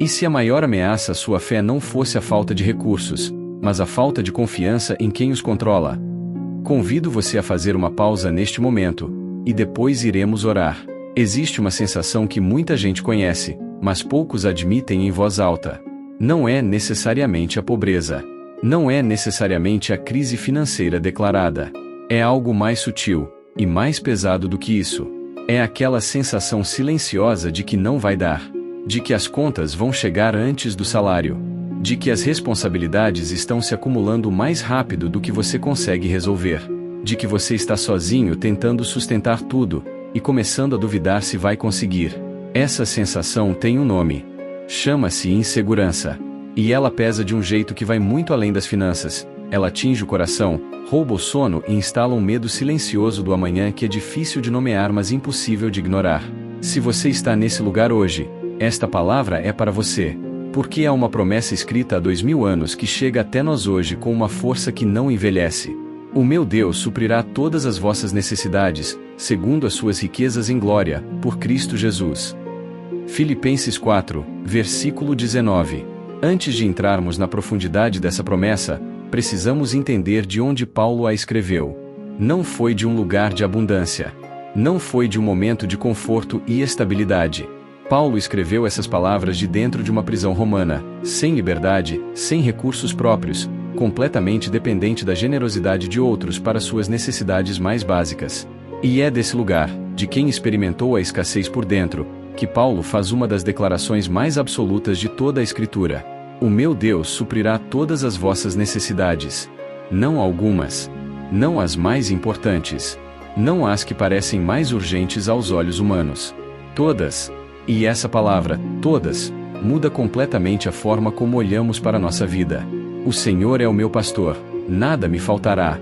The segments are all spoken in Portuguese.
E se a maior ameaça à sua fé não fosse a falta de recursos, mas a falta de confiança em quem os controla? Convido você a fazer uma pausa neste momento, e depois iremos orar. Existe uma sensação que muita gente conhece, mas poucos admitem em voz alta. Não é necessariamente a pobreza. Não é necessariamente a crise financeira declarada. É algo mais sutil, e mais pesado do que isso. É aquela sensação silenciosa de que não vai dar. De que as contas vão chegar antes do salário. De que as responsabilidades estão se acumulando mais rápido do que você consegue resolver. De que você está sozinho tentando sustentar tudo, e começando a duvidar se vai conseguir. Essa sensação tem um nome. Chama-se insegurança. E ela pesa de um jeito que vai muito além das finanças. Ela atinge o coração, rouba o sono e instala um medo silencioso do amanhã que é difícil de nomear, mas impossível de ignorar. Se você está nesse lugar hoje, esta palavra é para você. Porque há uma promessa escrita há 2000 anos que chega até nós hoje com uma força que não envelhece. O meu Deus suprirá todas as vossas necessidades, segundo as suas riquezas em glória, por Cristo Jesus. Filipenses 4, versículo 19. Antes de entrarmos na profundidade dessa promessa, precisamos entender de onde Paulo a escreveu. Não foi de um lugar de abundância. Não foi de um momento de conforto e estabilidade. Paulo escreveu essas palavras de dentro de uma prisão romana, sem liberdade, sem recursos próprios, completamente dependente da generosidade de outros para suas necessidades mais básicas. E é desse lugar, de quem experimentou a escassez por dentro, que Paulo faz uma das declarações mais absolutas de toda a Escritura. O meu Deus suprirá todas as vossas necessidades. Não algumas. Não as mais importantes. Não as que parecem mais urgentes aos olhos humanos. Todas. E essa palavra, todas, muda completamente a forma como olhamos para a nossa vida. O Senhor é o meu pastor, nada me faltará.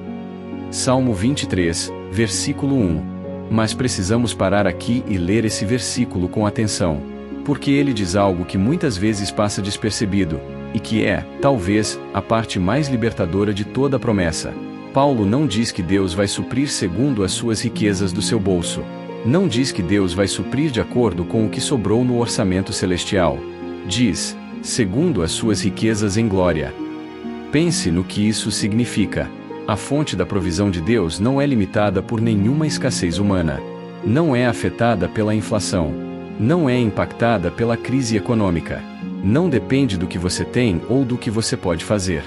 Salmo 23, versículo 1. Mas precisamos parar aqui e ler esse versículo com atenção. Porque ele diz algo que muitas vezes passa despercebido, e que é, talvez, a parte mais libertadora de toda a promessa. Paulo não diz que Deus vai suprir segundo as suas riquezas do seu bolso. Não diz que Deus vai suprir de acordo com o que sobrou no orçamento celestial. Diz, segundo as suas riquezas em glória. Pense no que isso significa. A fonte da provisão de Deus não é limitada por nenhuma escassez humana. Não é afetada pela inflação. Não é impactada pela crise econômica. Não depende do que você tem ou do que você pode fazer.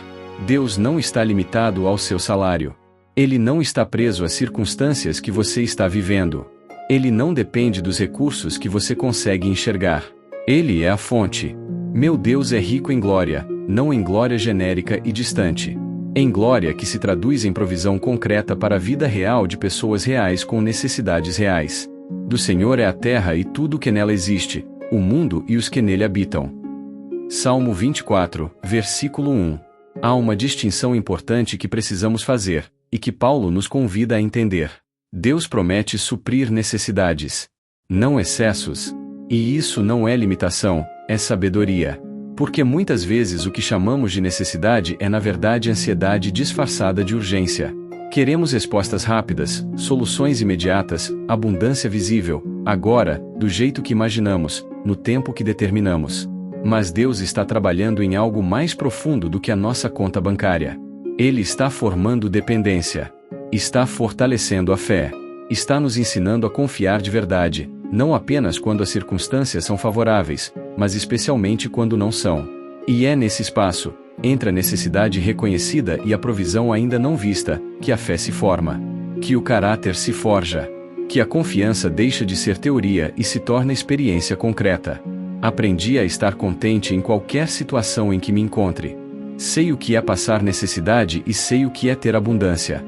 Deus não está limitado ao seu salário. Ele não está preso às circunstâncias que você está vivendo. Ele não depende dos recursos que você consegue enxergar. Ele é a fonte. Meu Deus é rico em glória, não em glória genérica e distante. Em glória que se traduz em provisão concreta para a vida real de pessoas reais com necessidades reais. Do Senhor é a terra e tudo o que nela existe, o mundo e os que nele habitam. Salmo 24, versículo 1. Há uma distinção importante que precisamos fazer, e que Paulo nos convida a entender. Deus promete suprir necessidades, não excessos. E isso não é limitação, é sabedoria. Porque muitas vezes o que chamamos de necessidade é na verdade ansiedade disfarçada de urgência. Queremos respostas rápidas, soluções imediatas, abundância visível, agora, do jeito que imaginamos, no tempo que determinamos. Mas Deus está trabalhando em algo mais profundo do que a nossa conta bancária. Ele está formando dependência. Está fortalecendo a fé. Está nos ensinando a confiar de verdade, não apenas quando as circunstâncias são favoráveis, mas especialmente quando não são. E é nesse espaço, entre a necessidade reconhecida e a provisão ainda não vista, que a fé se forma. Que o caráter se forja. Que a confiança deixa de ser teoria e se torna experiência concreta. Aprendi a estar contente em qualquer situação em que me encontre. Sei o que é passar necessidade e sei o que é ter abundância.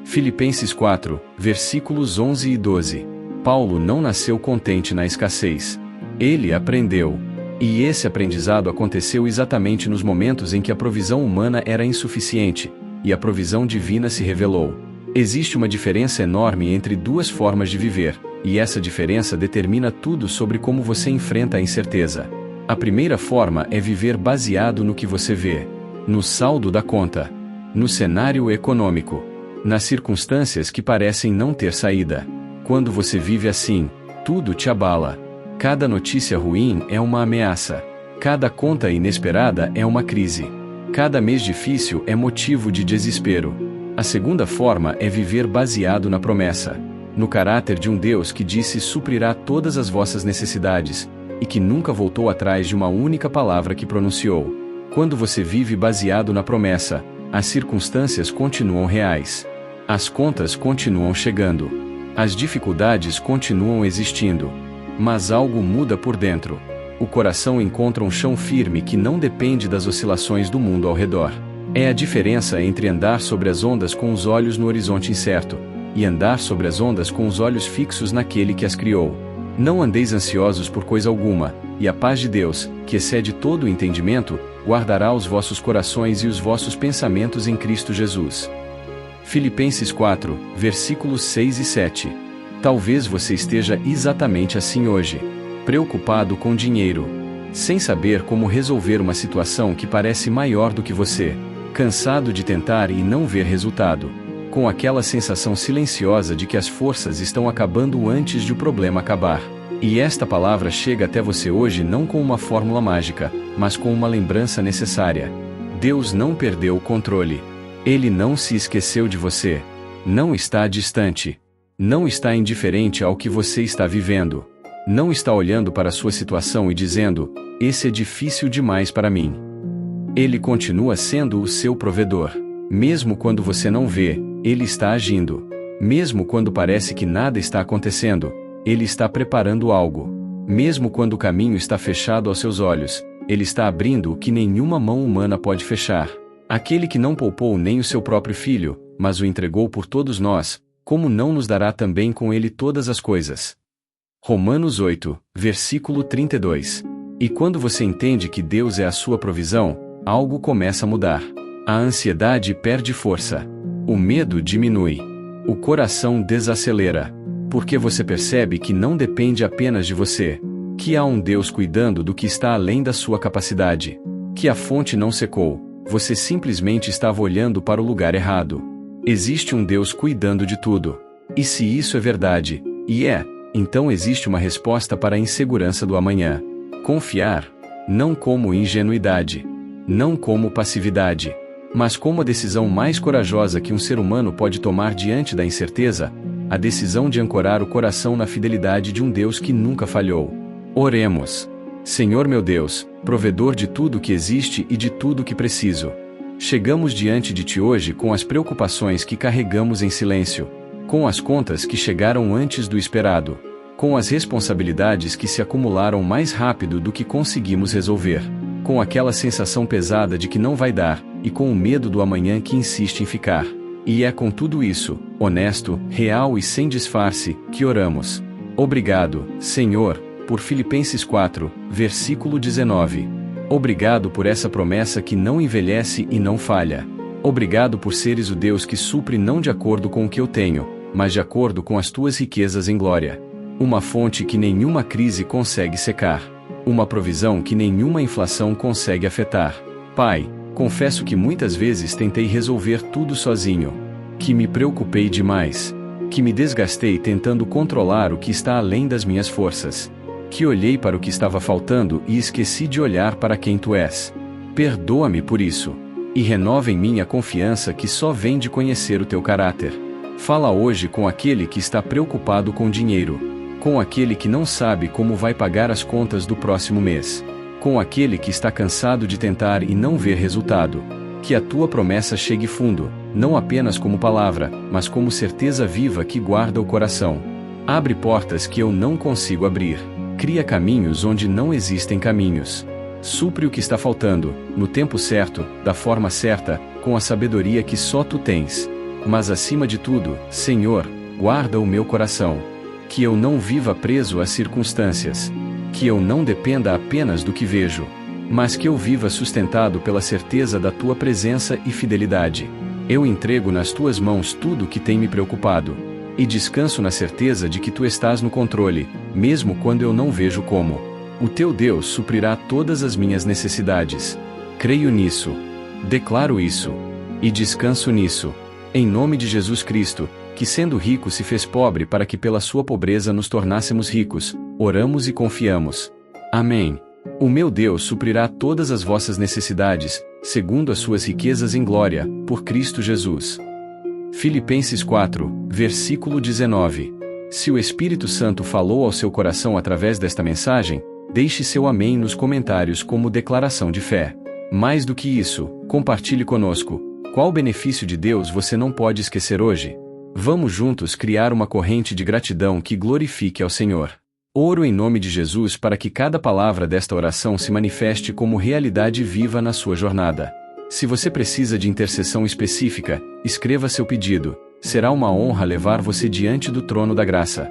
Filipenses 4, versículos 11 e 12. Paulo não nasceu contente na escassez. Ele aprendeu. E esse aprendizado aconteceu exatamente nos momentos em que a provisão humana era insuficiente, e a provisão divina se revelou. Existe uma diferença enorme entre duas formas de viver, e essa diferença determina tudo sobre como você enfrenta a incerteza. A primeira forma é viver baseado no que você vê, no saldo da conta, no cenário econômico, nas circunstâncias que parecem não ter saída. Quando você vive assim, tudo te abala. Cada notícia ruim é uma ameaça. Cada conta inesperada é uma crise. Cada mês difícil é motivo de desespero. A segunda forma é viver baseado na promessa, no caráter de um Deus que disse suprirá todas as vossas necessidades, e que nunca voltou atrás de uma única palavra que pronunciou. Quando você vive baseado na promessa, as circunstâncias continuam reais. As contas continuam chegando. As dificuldades continuam existindo. Mas algo muda por dentro. O coração encontra um chão firme que não depende das oscilações do mundo ao redor. É a diferença entre andar sobre as ondas com os olhos no horizonte incerto, e andar sobre as ondas com os olhos fixos naquele que as criou. Não andeis ansiosos por coisa alguma, e a paz de Deus, que excede todo o entendimento, guardará os vossos corações e os vossos pensamentos em Cristo Jesus. Filipenses 4, versículos 6 e 7. Talvez você esteja exatamente assim hoje, preocupado com dinheiro, sem saber como resolver uma situação que parece maior do que você, cansado de tentar e não ver resultado, com aquela sensação silenciosa de que as forças estão acabando antes de o problema acabar. E esta palavra chega até você hoje não com uma fórmula mágica, mas com uma lembrança necessária. Deus não perdeu o controle. Ele não se esqueceu de você. Não está distante. Não está indiferente ao que você está vivendo. Não está olhando para a sua situação e dizendo, esse é difícil demais para mim. Ele continua sendo o seu provedor. Mesmo quando você não vê, Ele está agindo. Mesmo quando parece que nada está acontecendo, Ele está preparando algo. Mesmo quando o caminho está fechado aos seus olhos, Ele está abrindo o que nenhuma mão humana pode fechar. Aquele que não poupou nem o seu próprio filho, mas o entregou por todos nós, como não nos dará também com ele todas as coisas? Romanos 8, versículo 32. E quando você entende que Deus é a sua provisão, algo começa a mudar. A ansiedade perde força. O medo diminui. O coração desacelera. Porque você percebe que não depende apenas de você. Que há um Deus cuidando do que está além da sua capacidade. Que a fonte não secou. Você simplesmente estava olhando para o lugar errado. Existe um Deus cuidando de tudo. E se isso é verdade, então existe uma resposta para a insegurança do amanhã. Confiar, não como ingenuidade, não como passividade, mas como a decisão mais corajosa que um ser humano pode tomar diante da incerteza, a decisão de ancorar o coração na fidelidade de um Deus que nunca falhou. Oremos. Senhor meu Deus, provedor de tudo que existe e de tudo que preciso. Chegamos diante de Ti hoje com as preocupações que carregamos em silêncio, com as contas que chegaram antes do esperado, com as responsabilidades que se acumularam mais rápido do que conseguimos resolver, com aquela sensação pesada de que não vai dar, e com o medo do amanhã que insiste em ficar. E é com tudo isso, honesto, real e sem disfarce, que oramos. Obrigado, Senhor, por Filipenses 4, versículo 19. Obrigado por essa promessa que não envelhece e não falha. Obrigado por seres o Deus que supre não de acordo com o que eu tenho, mas de acordo com as tuas riquezas em glória. Uma fonte que nenhuma crise consegue secar. Uma provisão que nenhuma inflação consegue afetar. Pai, confesso que muitas vezes tentei resolver tudo sozinho. Que me preocupei demais. Que me desgastei tentando controlar o que está além das minhas forças. Que olhei para o que estava faltando e esqueci de olhar para quem Tu és. Perdoa-me por isso. E renova em mim a confiança que só vem de conhecer o Teu caráter. Fala hoje com aquele que está preocupado com dinheiro. Com aquele que não sabe como vai pagar as contas do próximo mês. Com aquele que está cansado de tentar e não ver resultado. Que a Tua promessa chegue fundo, não apenas como palavra, mas como certeza viva que guarda o coração. Abre portas que eu não consigo abrir. Cria caminhos onde não existem caminhos. Supre o que está faltando, no tempo certo, da forma certa, com a sabedoria que só Tu tens. Mas acima de tudo, Senhor, guarda o meu coração. Que eu não viva preso às circunstâncias. Que eu não dependa apenas do que vejo. Mas que eu viva sustentado pela certeza da Tua presença e fidelidade. Eu entrego nas Tuas mãos tudo o que tem me preocupado. E descanso na certeza de que Tu estás no controle, mesmo quando eu não vejo como. O Teu Deus suprirá todas as minhas necessidades. Creio nisso. Declaro isso. E descanso nisso. Em nome de Jesus Cristo, que sendo rico se fez pobre para que pela sua pobreza nos tornássemos ricos, oramos e confiamos. Amém. O meu Deus suprirá todas as vossas necessidades, segundo as suas riquezas em glória, por Cristo Jesus. Filipenses 4, versículo 19. Se o Espírito Santo falou ao seu coração através desta mensagem, deixe seu amém nos comentários como declaração de fé. Mais do que isso, compartilhe conosco. Qual benefício de Deus você não pode esquecer hoje? Vamos juntos criar uma corrente de gratidão que glorifique ao Senhor. Oro em nome de Jesus para que cada palavra desta oração se manifeste como realidade viva na sua jornada. Se você precisa de intercessão específica, escreva seu pedido. Será uma honra levar você diante do trono da graça.